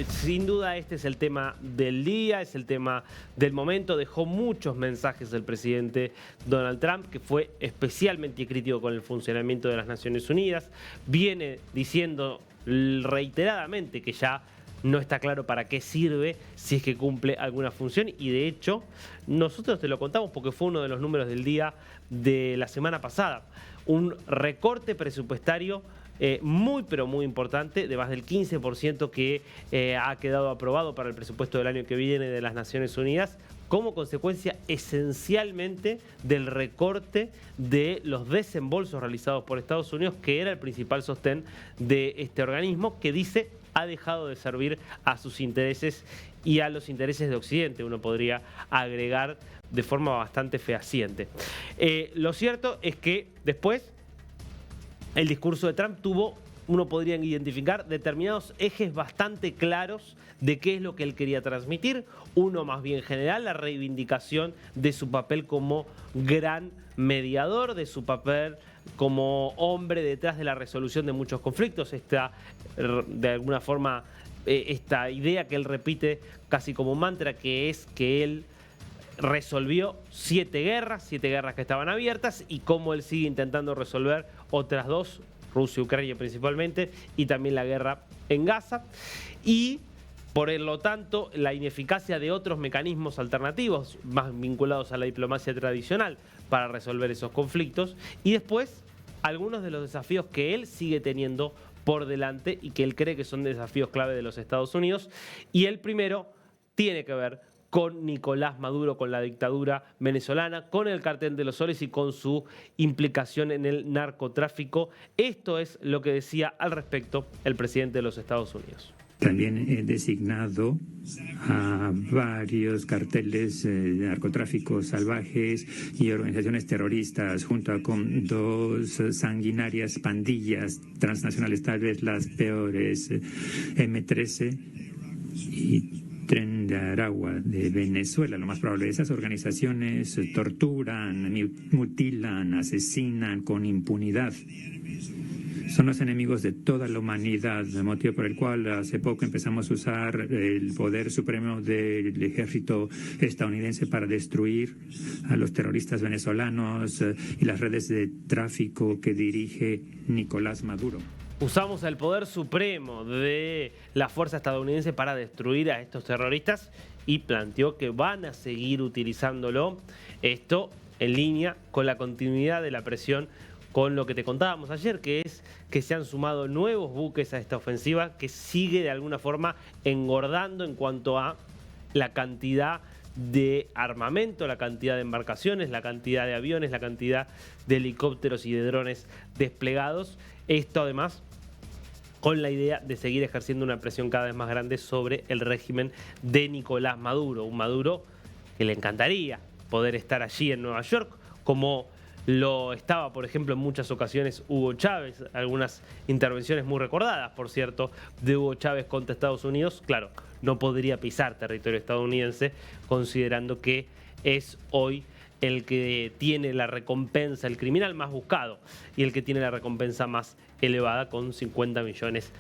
sin duda este es el tema del día, es el tema del momento. Dejó muchos mensajes el presidente Donald Trump, que fue especialmente crítico con el funcionamiento de las Naciones Unidas. Viene diciendo reiteradamente que ya no está claro para qué sirve, si es que cumple alguna función, y de hecho nosotros te lo contamos porque fue uno de los números del día de la semana pasada. Un recorte presupuestario muy pero muy importante, de más del 15% que ha quedado aprobado para el presupuesto del año que viene de las Naciones Unidas, como consecuencia esencialmente del recorte de los desembolsos realizados por Estados Unidos, que era el principal sostén de este organismo, que dice ha dejado de servir a sus intereses y a los intereses de Occidente, uno podría agregar de forma bastante fehaciente. Lo cierto es que después el discurso de Trump uno podría identificar determinados ejes bastante claros de qué es lo que él quería transmitir. Uno más bien general, la reivindicación de su papel como gran mediador, de su papel como hombre detrás de la resolución de muchos conflictos. De alguna forma, esta idea que él repite casi como un mantra, que es que él resolvió 7 guerras que estaban abiertas, y cómo él sigue intentando resolver otras 2, Rusia y Ucrania principalmente, y también la guerra en Gaza. Y por lo tanto, la ineficacia de otros mecanismos alternativos más vinculados a la diplomacia tradicional para resolver esos conflictos. Y después, algunos de los desafíos que él sigue teniendo por delante y que él cree que son desafíos clave de los Estados Unidos. Y el primero tiene que ver con Nicolás Maduro, con la dictadura venezolana, con el cartel de los soles y con su implicación en el narcotráfico. Esto es lo que decía al respecto el presidente de los Estados Unidos. También he designado a varios carteles de narcotráfico salvajes y organizaciones terroristas, junto con 2 sanguinarias pandillas transnacionales, tal vez las peores, M13 y Tren de Aragua de Venezuela. Lo más probable, esas organizaciones torturan, mutilan, asesinan con impunidad. Son los enemigos de toda la humanidad, motivo por el cual hace poco empezamos a usar el poder supremo del ejército estadounidense para destruir a los terroristas venezolanos y las redes de tráfico que dirige Nicolás Maduro. Usamos el poder supremo de la fuerza estadounidense para destruir a estos terroristas, y planteó que van a seguir utilizándolo. Esto en línea con la continuidad de la presión, con lo que te contábamos ayer, que es que se han sumado nuevos buques a esta ofensiva, que sigue de alguna forma engordando en cuanto a la cantidad de armamento, la cantidad de embarcaciones, la cantidad de aviones, la cantidad de helicópteros y de drones desplegados. Esto además con la idea de seguir ejerciendo una presión cada vez más grande sobre el régimen de Nicolás Maduro. Un Maduro que le encantaría poder estar allí en Nueva York, como lo estaba, por ejemplo, en muchas ocasiones Hugo Chávez. Algunas intervenciones muy recordadas, por cierto, de Hugo Chávez contra Estados Unidos. Claro, no podría pisar territorio estadounidense, considerando que es hoy el que tiene la recompensa, el criminal más buscado y el que tiene la recompensa más elevada, con $50 millones.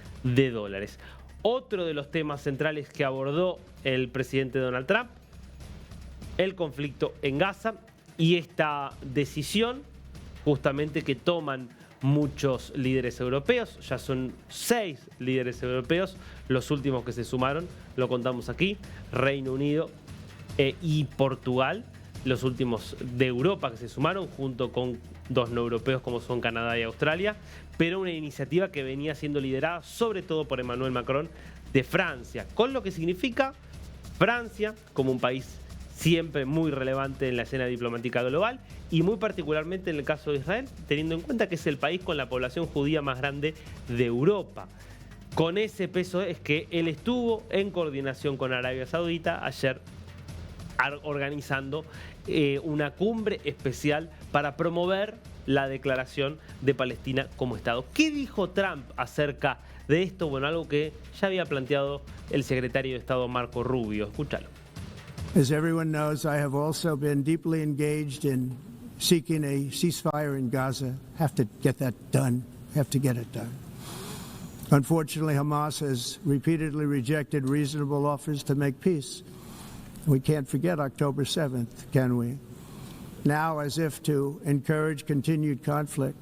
Otro de los temas centrales que abordó el presidente Donald Trump, el conflicto en Gaza y esta decisión justamente que toman muchos líderes europeos. Ya son 6 líderes europeos, los últimos que se sumaron, lo contamos aquí, Reino Unido y Portugal, los últimos de Europa que se sumaron, junto con 2 no europeos como son Canadá y Australia, pero una iniciativa que venía siendo liderada sobre todo por Emmanuel Macron de Francia, con lo que significa Francia como un país siempre muy relevante en la escena diplomática global, y muy particularmente en el caso de Israel, teniendo en cuenta que es el país con la población judía más grande de Europa. Con ese peso es que él estuvo en coordinación con Arabia Saudita ayer organizando una cumbre especial para promover la declaración de Palestina como Estado. ¿Qué dijo Trump acerca de esto? Bueno, algo que ya había planteado el secretario de Estado Marco Rubio. Escúchalo. As everyone knows, I have also been deeply engaged in seeking a ceasefire in Gaza. Have to get that done. Have to get it done. Unfortunately, Hamas has repeatedly rejected reasonable offers to make peace. We can't forget October 7th, can we? Now, as if to encourage continued conflict,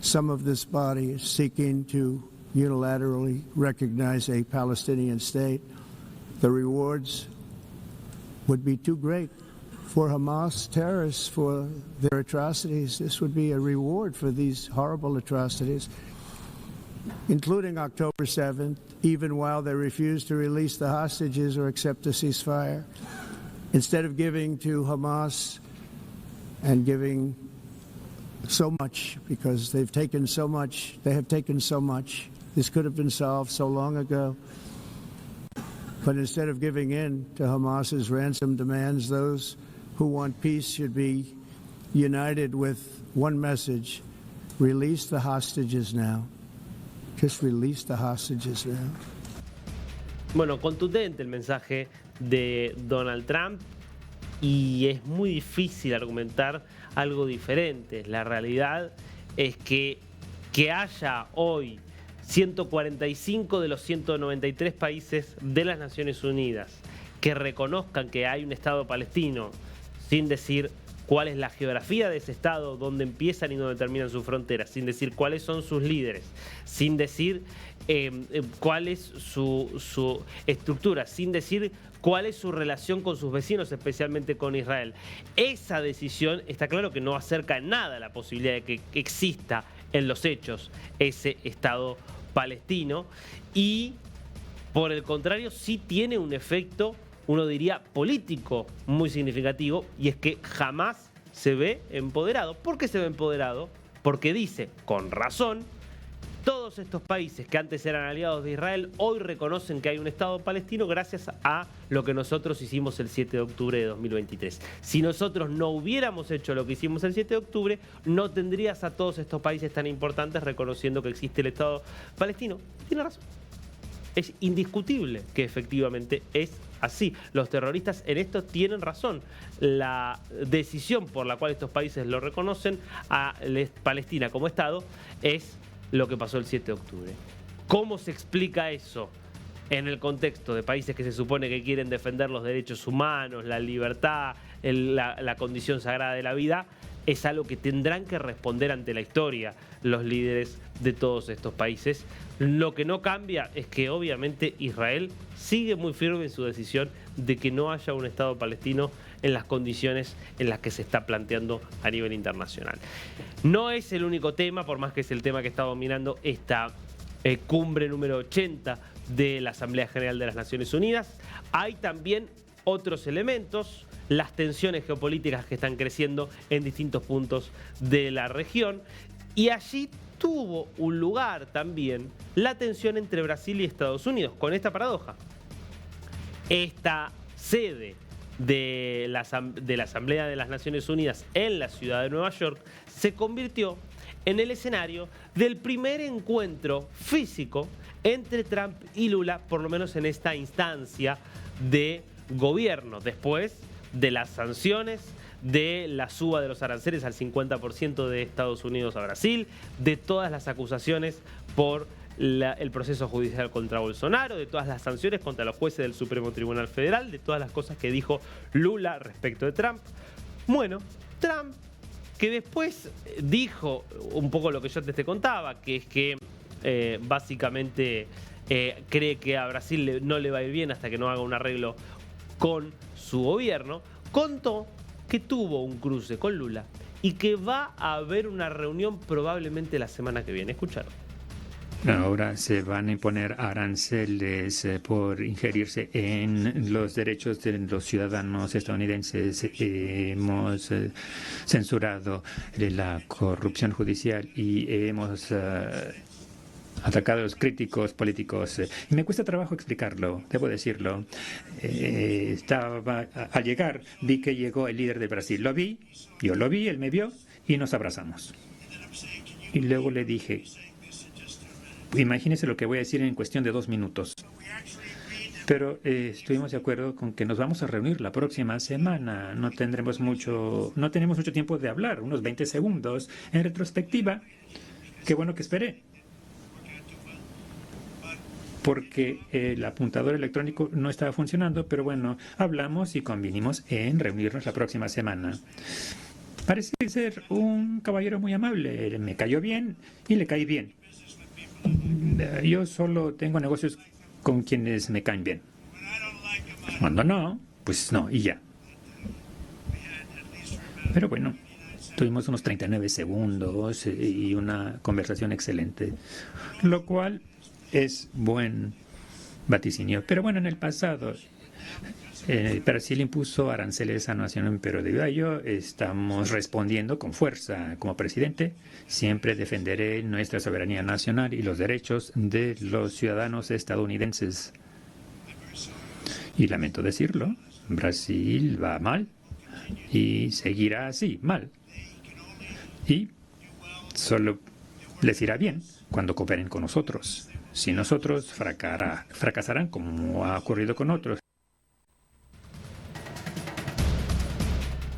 some of this body is seeking to unilaterally recognize a Palestinian state. The rewards would be too great for Hamas terrorists for their atrocities. This would be a reward for these horrible atrocities, including October 7th, even while they refuse to release the hostages or accept a ceasefire. Instead of giving to Hamas and giving so much, because they've taken so much, they have taken so much. This could have been solved so long ago. But instead of giving in to Hamas's ransom demands, those who want peace should be united with one message: release the hostages now. Just release the hostages now. Bueno, contundente el mensaje de Donald Trump y es muy difícil argumentar algo diferente. La realidad es que haya hoy 145 de los 193 países de las Naciones Unidas que reconozcan que hay un Estado palestino sin decir cuál es la geografía de ese Estado, dónde empiezan y dónde terminan sus fronteras, sin decir cuáles son sus líderes, sin decir cuál es su estructura, sin decir cuál es su relación con sus vecinos, especialmente con Israel. Esa decisión está claro que no acerca en nada la posibilidad de que exista en los hechos ese Estado palestino y, por el contrario, sí tiene un efecto, uno diría, político muy significativo, y es que jamás se ve empoderado. ¿Por qué se ve empoderado? Porque dice, con razón, todos estos países que antes eran aliados de Israel hoy reconocen que hay un Estado palestino gracias a lo que nosotros hicimos el 7 de octubre de 2023. Si nosotros no hubiéramos hecho lo que hicimos el 7 de octubre, no tendrías a todos estos países tan importantes reconociendo que existe el Estado palestino. Tiene razón. Es indiscutible que efectivamente es así. Los terroristas en esto tienen razón. La decisión por la cual estos países lo reconocen a Palestina como Estado es lo que pasó el 7 de octubre. ¿Cómo se explica eso en el contexto de países que se supone que quieren defender los derechos humanos, la libertad, la condición sagrada de la vida? Es algo que tendrán que responder ante la historia los líderes de todos estos países. Lo que no cambia es que obviamente Israel sigue muy firme en su decisión de que no haya un Estado palestino en las condiciones en las que se está planteando a nivel internacional. No es el único tema, por más que es el tema que está dominando esta cumbre número 80 de la Asamblea General de las Naciones Unidas. Hay también otros elementos, las tensiones geopolíticas que están creciendo en distintos puntos de la región, y allí tuvo un lugar también la tensión entre Brasil y Estados Unidos, con esta paradoja. Esta sede de la Asamblea de las Naciones Unidas en la ciudad de Nueva York se convirtió en el escenario del primer encuentro físico entre Trump y Lula, por lo menos en esta instancia de gobierno, después de las sanciones, de la suba de los aranceles al 50% de Estados Unidos a Brasil, de todas las acusaciones por el proceso judicial contra Bolsonaro, de todas las sanciones contra los jueces del Supremo Tribunal Federal, de todas las cosas que dijo Lula respecto de Trump. Bueno, Trump, que después dijo un poco lo que yo te contaba, que es que básicamente cree que a Brasil no le va a ir bien hasta que no haga un arreglo con su gobierno, contó que tuvo un cruce con Lula y que va a haber una reunión probablemente la semana que viene. Escucharon. Ahora se van a imponer aranceles por ingerirse en los derechos de los ciudadanos estadounidenses. Hemos censurado la corrupción judicial y hemos atacado a los críticos políticos. Y me cuesta trabajo explicarlo, debo decirlo. Al llegar, vi que llegó el líder de Brasil. Lo vi, yo lo vi, él me vio y nos abrazamos. Y luego le dije, imagínese lo que voy a decir en cuestión de 2 minutos. Pero estuvimos de acuerdo con que nos vamos a reunir la próxima semana. No tenemos mucho tiempo de hablar, unos 20 segundos. En retrospectiva, qué bueno que esperé. porque el apuntador electrónico no estaba funcionando, pero bueno, hablamos y convinimos en reunirnos la próxima semana. Parece ser un caballero muy amable, me cayó bien y le caí bien. Yo solo tengo negocios con quienes me caen bien. Cuando no, pues no, y ya. Pero bueno, tuvimos unos 39 segundos y una conversación excelente, lo cual es buen vaticinio. Pero bueno, en el pasado, Brasil impuso aranceles a nación, pero debido a ello estamos respondiendo con fuerza. Como presidente, siempre defenderé nuestra soberanía nacional y los derechos de los ciudadanos estadounidenses. Y lamento decirlo, Brasil va mal y seguirá así, mal. Y solo les irá bien cuando cooperen con nosotros. Si nosotros fracasarán como ha ocurrido con otros.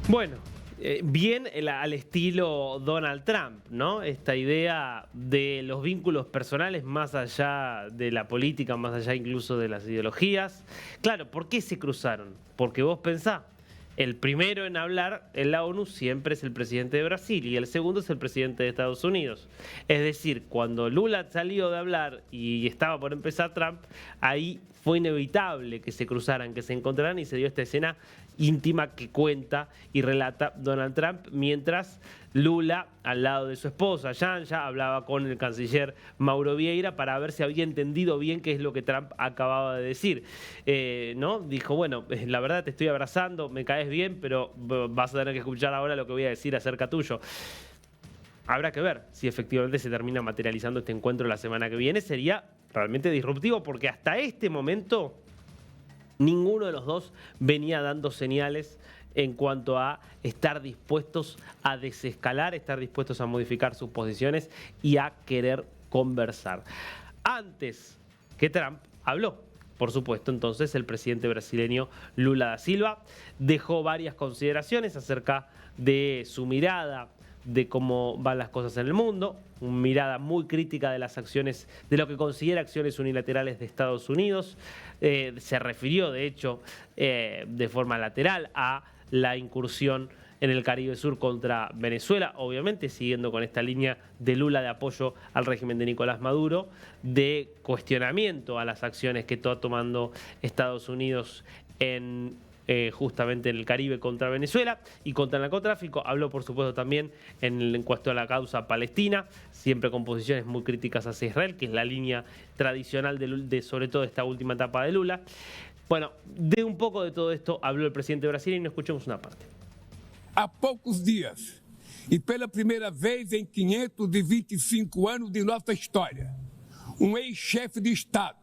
Bueno, bien al estilo Donald Trump, ¿no? Esta idea de los vínculos personales más allá de la política, más allá incluso de las ideologías. Claro, ¿por qué se cruzaron? Porque vos pensás, el primero en hablar en la ONU siempre es el presidente de Brasil y el segundo es el presidente de Estados Unidos. Es decir, cuando Lula salió de hablar y estaba por empezar Trump, ahí fue inevitable que se cruzaran, que se encontraran y se dio esta escena íntima que cuenta y relata Donald Trump, mientras Lula, al lado de su esposa, Janja, hablaba con el canciller Mauro Vieira para ver si había entendido bien qué es lo que Trump acababa de decir. ¿No? Dijo, bueno, la verdad te estoy abrazando, me caes bien, pero vas a tener que escuchar ahora lo que voy a decir acerca tuyo. Habrá que ver si efectivamente se termina materializando este encuentro la semana que viene. Sería realmente disruptivo porque hasta este momento ninguno de los dos venía dando señales en cuanto a estar dispuestos a desescalar, estar dispuestos a modificar sus posiciones y a querer conversar. Antes que Trump habló, por supuesto, entonces el presidente brasileño Lula da Silva dejó varias consideraciones acerca de su mirada de cómo van las cosas en el mundo, una mirada muy crítica de las acciones, de lo que considera acciones unilaterales de Estados Unidos. Se refirió, de hecho, de forma lateral a la incursión en el Caribe Sur contra Venezuela, obviamente siguiendo con esta línea de Lula de apoyo al régimen de Nicolás Maduro, de cuestionamiento a las acciones que está tomando Estados Unidos justamente en el Caribe contra Venezuela y contra el narcotráfico. Habló, por supuesto, también en cuanto a la causa palestina, siempre con posiciones muy críticas hacia Israel, que es la línea tradicional de sobre todo esta última etapa de Lula. Bueno, de un poco de todo esto habló el presidente brasileño, escuchemos una parte. Há poucos dias, e pela primeira vez em 525 anos de nossa história, ex-chefe de Estado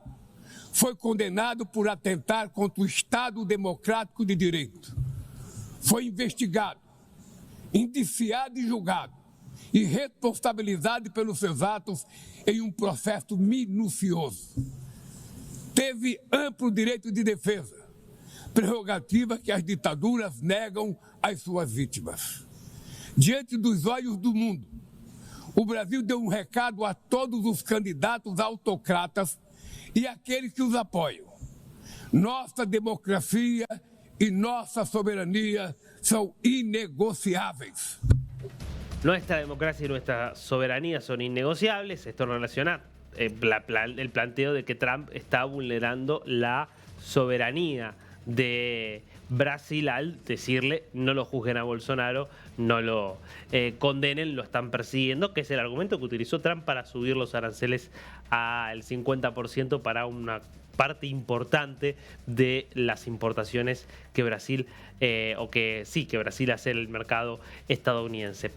foi condenado por atentar contra o Estado democrático de direito. Foi investigado, indiciado e julgado, e responsabilizado pelos seus atos em processo minucioso. Teve amplo direito de defesa, prerrogativa que as ditaduras negam às suas vítimas. Diante dos olhos do mundo, o Brasil deu recado a todos os candidatos autocratas e aqueles que os apoiam. Nossa democracia e nossa soberania são inegociáveis. Nuestra democracia y nuestra soberanía son innegociables. Esto relaciona el planteo de que Trump está vulnerando la soberanía de Brasil al decirle no lo juzguen a Bolsonaro, no lo condenen, lo están persiguiendo, que es el argumento que utilizó Trump para subir los aranceles al 50% para una parte importante de las importaciones que Brasil que Brasil hace en el mercado estadounidense.